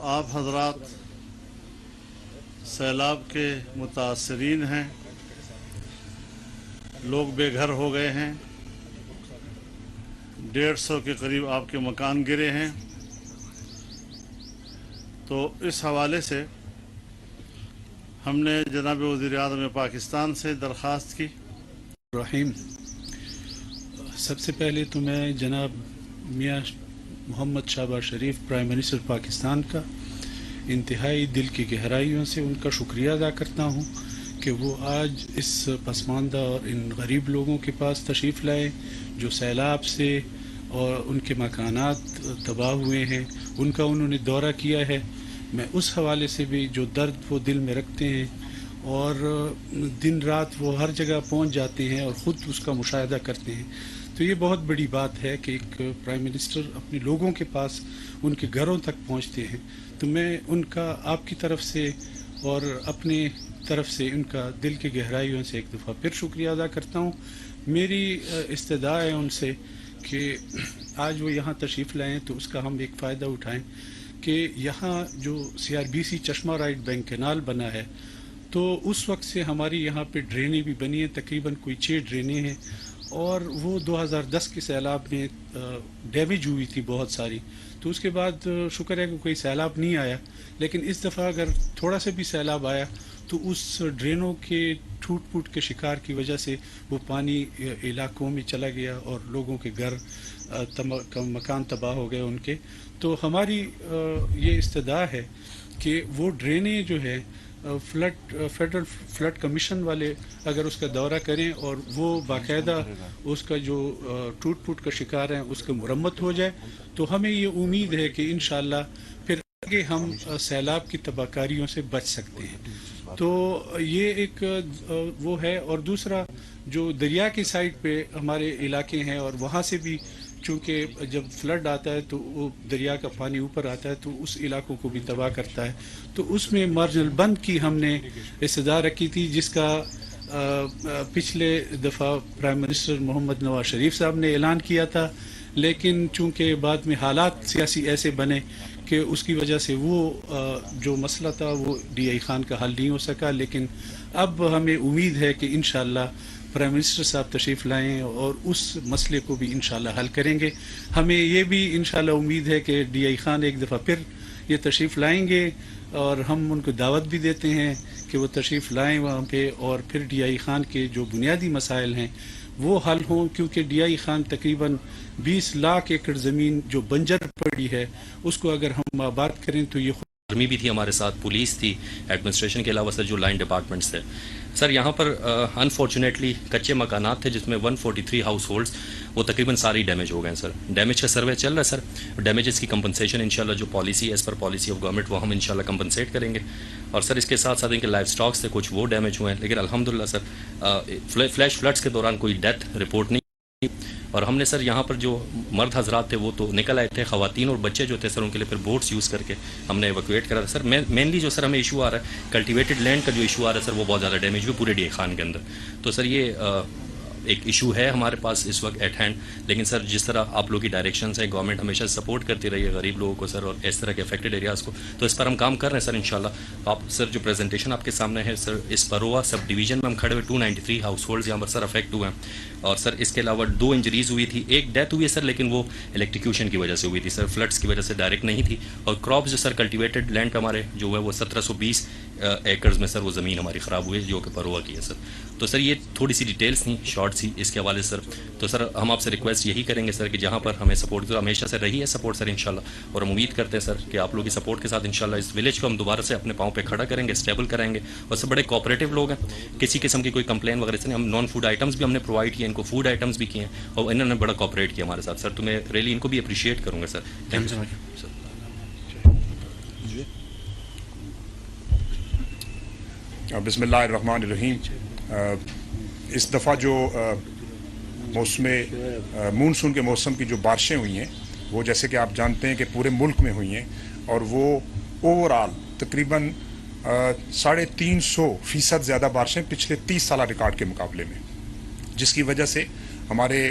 آپ حضرات سیلاب کے متاثرین ہیں، لوگ بے گھر ہو گئے ہیں، 150 کے قریب آپ کے مکان گرے ہیں۔ تو اس حوالے سے ہم نے جناب وزیر اعظم پاکستان سے درخواست کی۔ رحیم، سب سے پہلے تو میں جناب میاں محمد شہباز شریف پرائم منسٹر پاکستان کا انتہائی دل کی گہرائیوں سے ان کا شکریہ ادا کرتا ہوں کہ وہ آج اس پسماندہ اور ان غریب لوگوں کے پاس تشریف لائے جو سیلاب سے اور ان کے مکانات تباہ ہوئے ہیں، ان کا انہوں نے دورہ کیا ہے۔ میں اس حوالے سے بھی جو درد وہ دل میں رکھتے ہیں اور دن رات وہ ہر جگہ پہنچ جاتے ہیں اور خود اس کا مشاہدہ کرتے ہیں، تو یہ بہت بڑی بات ہے کہ ایک پرائم منسٹر اپنے لوگوں کے پاس ان کے گھروں تک پہنچتے ہیں۔ تو میں ان کا آپ کی طرف سے اور اپنے طرف سے ان کا دل کی گہرائیوں سے ایک دفعہ پھر شکریہ ادا کرتا ہوں۔ میری استدعا ہے ان سے کہ آج وہ یہاں تشریف لائیں تو اس کا ہم ایک فائدہ اٹھائیں کہ یہاں جو CRBC چشمہ رائٹ بینک کینال بنا ہے تو اس وقت سے ہماری یہاں پہ ڈرینیں بھی بنی ہیں، تقریباً کوئی 6 ڈرینیں ہیں، اور وہ 2010 کے سیلاب میں ڈیمیج ہوئی تھی بہت ساری۔ تو اس کے بعد شکر ہے کہ کوئی سیلاب نہیں آیا، لیکن اس دفعہ اگر تھوڑا سا بھی سیلاب آیا تو اس ڈرینوں کے ٹوٹ پھوٹ کے شکار کی وجہ سے وہ پانی علاقوں میں چلا گیا اور لوگوں کے گھر مکان تباہ ہو گئے ان کے۔ تو ہماری یہ استدعا ہے کہ وہ ڈرینیں جو ہے فیڈرل فلڈ کمیشن والے اگر اس کا دورہ کریں اور وہ باقاعدہ اس کا جو ٹوٹ پھوٹ کا شکار ہیں اس کا مرمت ہو جائے، تو ہمیں یہ امید ہے کہ انشاءاللہ پھر آگے ہم سیلاب کی تباہ کاریوں سے بچ سکتے ہیں۔ تو یہ ایک وہ ہے، اور دوسرا جو دریا کی سائڈ پہ ہمارے علاقے ہیں اور وہاں سے بھی چونکہ جب فلڈ آتا ہے تو وہ دریا کا پانی اوپر آتا ہے تو اس علاقوں کو بھی تباہ کرتا ہے۔ تو اس میں مارجنل بند کی ہم نے استدعا رکھی تھی، جس کا پچھلے دفعہ پرائم منسٹر محمد نواز شریف صاحب نے اعلان کیا تھا، لیکن چونکہ بعد میں حالات سیاسی ایسے بنے کہ اس کی وجہ سے وہ جو مسئلہ تھا وہ DI خان کا حل نہیں ہو سکا۔ لیکن اب ہمیں امید ہے کہ انشاءاللہ پرائم منسٹر صاحب تشریف لائیں اور اس مسئلے کو بھی انشاءاللہ حل کریں گے۔ ہمیں یہ بھی انشاءاللہ امید ہے کہ DI خان ایک دفعہ پھر یہ تشریف لائیں گے، اور ہم ان کو دعوت بھی دیتے ہیں کہ وہ تشریف لائیں وہاں پہ، اور پھر DI خان کے جو بنیادی مسائل ہیں وہ حل ہوں، کیونکہ DI خان تقریباً 20 لاکھ ایکڑ زمین جو بنجر پڑی ہے اس کو اگر ہم آباد کریں تو یہ آرمی بھی تھی ہمارے ساتھ، پولیس تھی، ایڈمنسٹریشن کے علاوہ سر جو لائن ڈپارٹمنٹس تھے سر، یہاں پر انفارچونیٹلی کچے مکانات تھے جس میں 143 ہاؤس ہولڈس وہ تقریباً ساری ڈیمیج ہو گئے ہیں سر۔ ڈیمیج کا سروے چل رہا ہے سر، ڈیمیجز کی کمپنسیشن انشاءاللہ جو policy as per policy of government وہ ہم انشاءاللہ کمپنسیٹ کریں گے۔ اور سر اس کے ساتھ ساتھ ان کے لائف سٹاکس تھے کچھ وہ ڈیمیج ہوئے ہیں، لیکن الحمدللہ سر فلیش فلڈس کے دوران کوئی ڈیتھ رپورٹ نہیں۔ اور ہم نے سر یہاں پر جو مرد حضرات تھے وہ تو نکل آئے تھے، خواتین اور بچے جو تھے سر ان کے لیے پھر بوٹس یوز کر کے ہم نے ایویکویٹ کرا تھا سر۔ مینلی جو سر ہمیں ایشو آ رہا ہے کلٹیویٹڈ لینڈ کا جو ایشو آ رہا ہے سر وہ بہت زیادہ ڈیمیج ہوئی پورے DI خان کے اندر۔ تو سر یہ ایک ایشو ہے ہمارے پاس اس وقت ایٹ ہینڈ، لیکن سر جس طرح آپ لوگ کی ڈائریکشنز ہیں، گورنمنٹ ہمیشہ سپورٹ کرتی رہی ہے غریب لوگوں کو سر اور اس طرح کے افیکٹڈ ایریاز کو، تو اس پر ہم کام کر رہے ہیں سر انشاءاللہ۔ آپ سر جو پریزنٹیشن آپ کے سامنے ہے سر، اس پروا سب ڈویژن میں ہم کھڑے ہوئے 293 ہاؤس ہولڈز یہاں پر سر افیکٹ ہوئے ہیں، اور سر اس کے علاوہ 2 انجریز ہوئی تھی، ایک ڈیتھ ہوئی ہے سر لیکن وہ الیکٹریکیوشن کی وجہ سے ہوئی تھی سر، فلڈس کی وجہ سے ڈائریکٹ نہیں تھی۔ اور کراپس جو سر کلٹیویٹڈ لینڈ پہ ہمارے جو ہے وہ 1720 ایکڑز میں سر وہ زمین ہماری خراب ہوئی ہے جو کہ پروا کی ہے سر۔ تو سر یہ تھوڑی سی ڈیٹیلز تھیں شارٹ سی اس کے حوالے سے سر۔ تو سر ہم آپ سے ریکویسٹ یہی کریں گے سر کہ جہاں پر ہمیں سپورٹ ہمیشہ سے رہی ہے سپورٹ سر انشاءاللہ، اور ہم امید کرتے ہیں سر کہ آپ لوگوں کی سپورٹ کے ساتھ انشاءاللہ اس ولیج کو ہم دوبارہ سے اپنے پاؤں پہ کھڑا کریں گے، اسٹیبل کریں گے، اور سب بڑے کوآپریٹیو لوگ ہیں، کسی قسم کی کوئی کمپلین وغیرہ سے نہیں۔ ہم نان فوڈ آئٹمس بھی ہم نے پرووائڈ کیے، ان کو فوڈ آئٹمس بھی کیے ہیں اور انہوں نے بڑا کوآپریٹ کیا ہمارے ساتھ سر، تو میں ریلی ان کو بھی اپریشیٹ کروں گا سر۔ Thank you sir. بسم اللہ الرحمن الرحیم۔ اس دفعہ جو مونسون کے موسم کی جو بارشیں ہوئی ہیں وہ جیسے کہ آپ جانتے ہیں کہ پورے ملک میں ہوئی ہیں، اور وہ اوور آل تقریباً 350% زیادہ بارشیں پچھلے 30 سالہ ریکارڈ کے مقابلے میں، جس کی وجہ سے ہمارے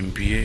MPA,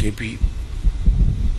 KP,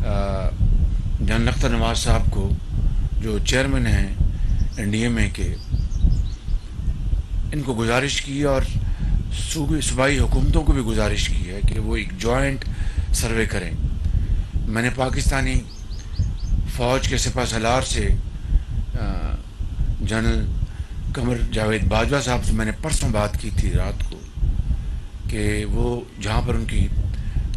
جنرل اختر نواز صاحب کو جو چیئرمین ہیں NDMA کے، ان کو گزارش کی اور صوبائی حکومتوں کو بھی گزارش کی ہے کہ وہ ایک جوائنٹ سروے کریں. میں نے پاکستانی فوج کے سپہ سالار سے جنرل قمر جاوید باجوہ صاحب سے میں نے پرسوں بات کی تھی رات کو، کہ وہ جہاں پر ان کی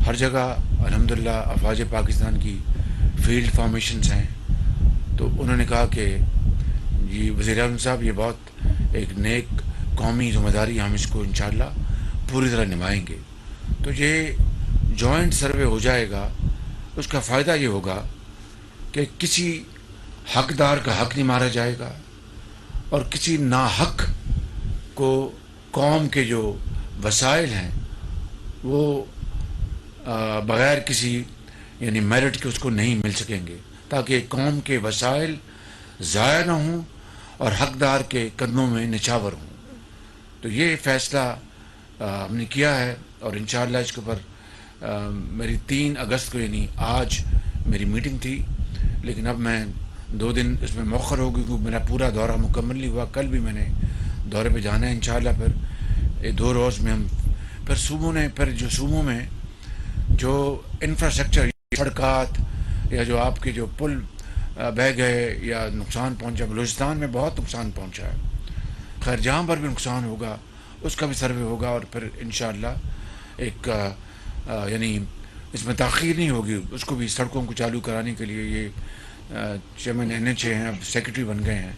ہر جگہ الحمدللہ افواج پاکستان کی فیلڈ فارمیشنز ہیں، تو انہوں نے کہا کہ جی وزیر اعظم صاحب یہ بہت ایک نیک قومی ذمہ داری، ہم اس کو انشاءاللہ پوری طرح نبھائیں گے. تو یہ جوائنٹ سروے ہو جائے گا، اس کا فائدہ یہ ہوگا کہ کسی حقدار کا حق نہیں مارا جائے گا، اور کسی ناحق کو قوم کے جو وسائل ہیں وہ بغیر کسی یعنی میرٹ کے اس کو نہیں مل سکیں گے، تاکہ قوم کے وسائل ضائع نہ ہوں اور حقدار کے قدموں میں نچھاور ہوں. تو یہ فیصلہ ہم نے کیا ہے، اور انشاءاللہ اس کے اوپر میری 3 اگست کو یعنی آج میری میٹنگ تھی، لیکن اب میں 2 دن اس میں مؤخر ہو گئی کیونکہ میرا پورا دورہ مکمل نہیں ہوا. کل بھی میں نے دورے پہ جانا ہے انشاءاللہ. پھر 2 روز میں ہم پھر صوبوں میں جو انفراسٹرکچر، سڑکات یا جو آپ کے جو پل بہہ گئے یا نقصان پہنچا، بلوچستان میں بہت نقصان پہنچا ہے. خیر جہاں پر بھی نقصان ہوگا اس کا بھی سروے ہوگا، اور پھر انشاءاللہ ایک یعنی اس میں تاخیر نہیں ہوگی. اس کو بھی سڑکوں کو چالو کرانے کے لیے یہ چیئرمین NHA ہیں، اب سیکرٹری بن گئے ہیں،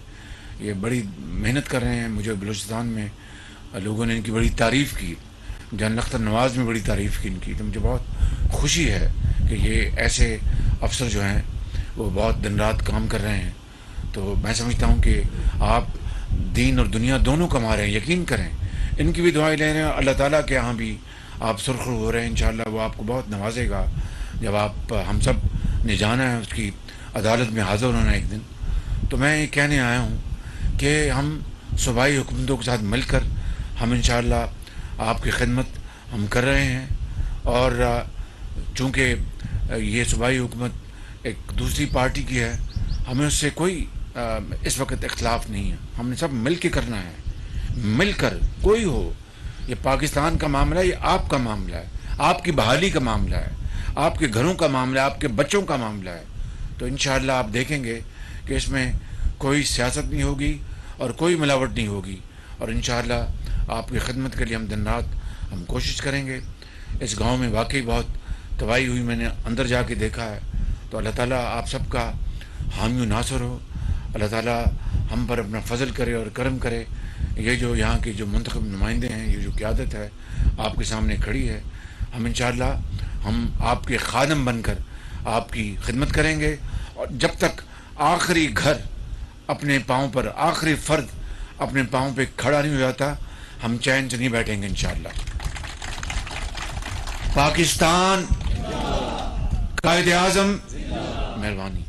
یہ بڑی محنت کر رہے ہیں. مجھے بلوچستان میں لوگوں نے ان کی بڑی تعریف کی، جنرل اختر نواز میں بڑی تعریف کی ان کی. تو مجھے بہت خوشی ہے کہ یہ ایسے افسر جو ہیں وہ بہت دن رات کام کر رہے ہیں. تو میں سمجھتا ہوں کہ آپ دین اور دنیا دونوں کما رہے ہیں. یقین کریں ان کی بھی دعائیں لے رہے ہیں، اللہ تعالیٰ کے ہاں بھی آپ سرخرو ہو رہے ہیں. انشاءاللہ وہ آپ کو بہت نوازے گا جب آپ ہم سب نے جانا ہے اس کی عدالت میں حاضر ہونا ایک دن. تو میں یہ کہنے آیا ہوں کہ ہم صوبائی حکومتوں کے ساتھ مل کر ہم انشاءاللہ آپ کی خدمت ہم کر رہے ہیں. اور چونکہ یہ صوبائی حکومت ایک دوسری پارٹی کی ہے، ہمیں اس سے کوئی اس وقت اختلاف نہیں ہے. ہم نے سب مل کے کرنا ہے، مل کر کوئی ہو. یہ پاکستان کا معاملہ ہے، یہ آپ کا معاملہ ہے، آپ کی بحالی کا معاملہ ہے، آپ کے گھروں کا معاملہ ہے، آپ کے بچوں کا معاملہ ہے. تو انشاءاللہ آپ دیکھیں گے کہ اس میں کوئی سیاست نہیں ہوگی اور کوئی ملاوٹ نہیں ہوگی. اور انشاءاللہ آپ کی خدمت کے لیے ہم دن رات ہم کوشش کریں گے. اس گاؤں میں واقعی بہت تباہی ہوئی، میں نے اندر جا کے دیکھا ہے. تو اللہ تعالیٰ آپ سب کا حامی و ناصر ہو. اللہ تعالیٰ ہم پر اپنا فضل کرے اور کرم کرے. یہ جو یہاں کے جو منتخب نمائندے ہیں، یہ جو قیادت ہے آپ کے سامنے کھڑی ہے، ہم انشاءاللہ ہم آپ کے خادم بن کر آپ کی خدمت کریں گے. اور جب تک آخری گھر اپنے پاؤں پر، آخری فرد اپنے پاؤں پہ کھڑا نہیں ہو جاتا، ہم چین سے نہیں بیٹھیں گے انشاءاللہ. پاکستان، قائد اعظم، مہربانی.